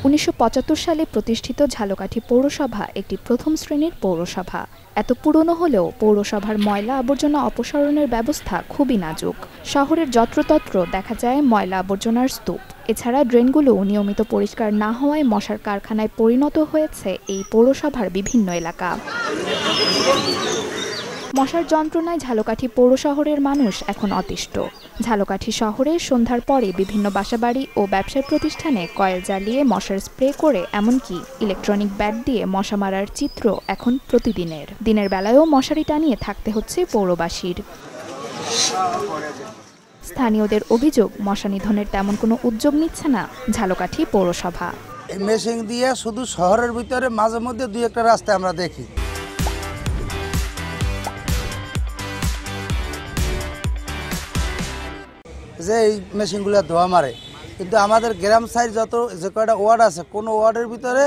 1975 সালে প্রতিষ্ঠিত ঝালকাঠি পৌরসভা একটি প্রথম শ্রেণীর পৌরসভা। এত পুরনো হলেও পৌরসভার ময়লা আবর্জনা অপসারণের ব্যবস্থা খুবই নাজুক। শহরের যত্রতত্র দেখা যায় ময়লা আবর্জনার স্তূপ। এছাড়া ড্রেনগুলো নিয়মিত পরিষ্কার না হওয়ায় মশার কারখানায় পরিণত হয়েছে এই পৌরসভার বিভিন্ন এলাকা। মশার যন্ত্রণায় ঝালকাঠি পৌর শহরের মানুষ এখন অতিষ্ঠ। ঝালকাঠি শহরে সন্ধ্যার পরে বিভিন্ন বাসাবাড়ি ও ব্যবসায়িক প্রতিষ্ঠানে কয়েল জ্বালিয়ে মশার স্প্রে করে এমনকি ইলেকট্রনিক ব্যাট দিয়ে মশা মারার চিত্র এখন প্রতিদিনের। দিনের বেলায়ও মশারি টানিয়ে থাকতে হচ্ছে পৌরবাসীর। স্থানীয়দের অভিযোগ, মশা নিধনের তেমন কোনো উদ্যোগ নিচ্ছে না ঝালকাঠি পৌরসভা। মেশিন দিয়ে শুধু শহরের ভিতরে মাঝে মধ্যে দুই একটা রাস্তায় আমরা দেখি। যে এই মেশিনগুলো ধোয়া মারে, কিন্তু আমাদের গ্রাম সাইড যে কয়টা ওয়ার্ড আছে, কোনো ওয়ার্ডের ভিতরে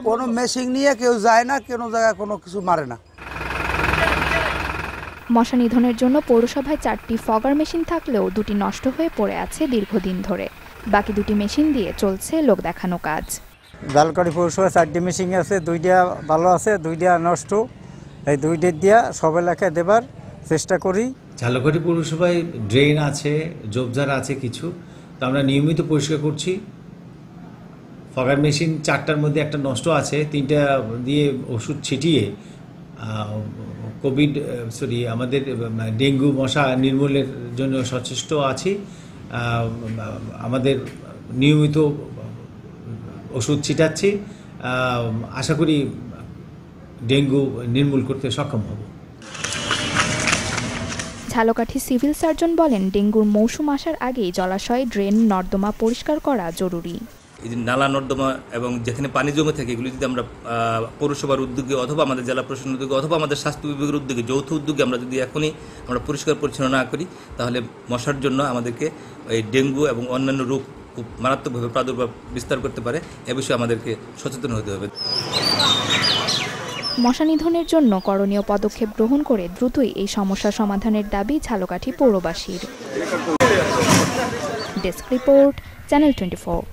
কোনো মেশিন নিয়ে কেউ যায় না, কোনো জায়গায় কোনো কিছু মারে না। মশা নিধনের জন্য পৌরসভায় 4টি ফগার মেশিন থাকলেও 2টি নষ্ট হয়ে পড়ে আছে দীর্ঘদিন ধরে। বাকি 2টি মেশিন দিয়ে চলছে লোক দেখানো কাজ। ঝালকাঠি পৌরসভায় 4টি মেশিন আছে, 2টা ভালো আছে, 2টা নষ্ট। এই 2টা দিয়ে সব এলাকায় দেবার চেষ্টা করি। ঝালকাঠি পৌরসভায় ড্রেন আছে, ঝোপঝাড় আছে কিছু, তো আমরা নিয়মিত পরিষ্কার করছি। ফগার মেশিন 4টার মধ্যে একটা নষ্ট আছে, 3টা দিয়ে ওষুধ ছিটিয়ে আমাদের ডেঙ্গু মশা নির্মূলের জন্য সচেষ্ট আছি। আমাদের নিয়মিত ওষুধ ছিটাচ্ছি, আশা করি ডেঙ্গু নির্মূল করতে সক্ষম হব। ঝালকাঠি সিভিল সার্জন বলেন, ডেঙ্গুর মৌসুম আসার আগেই জলাশয়, ড্রেন, নর্দমা পরিষ্কার করা জরুরি। এই যে নালা নর্দমা এবং যেখানে পানি জমে থাকে, এগুলি যদি আমরা পৌরসভার উদ্যোগে অথবা আমাদের জেলা প্রশাসনের উদ্যোগে অথবা আমাদের স্বাস্থ্য বিভাগের উদ্যোগে, যৌথ উদ্যোগে আমরা যদি এখনই আমরা পরিষ্কার পরিচ্ছন্ন না করি, তাহলে মশার জন্য আমাদেরকে এই ডেঙ্গু এবং অন্যান্য রোগ খুব মারাত্মকভাবে প্রাদুর্ভাব বিস্তার করতে পারে। এ বিষয়ে আমাদেরকে সচেতন হতে হবে। মশা নিধনের জন্য করণীয় পদক্ষেপ গ্রহণ করে দ্রুতই এই সমস্যা সমাধানের দাবি ঝালকাঠি পৌরবাসীর। Desk report, channel 24।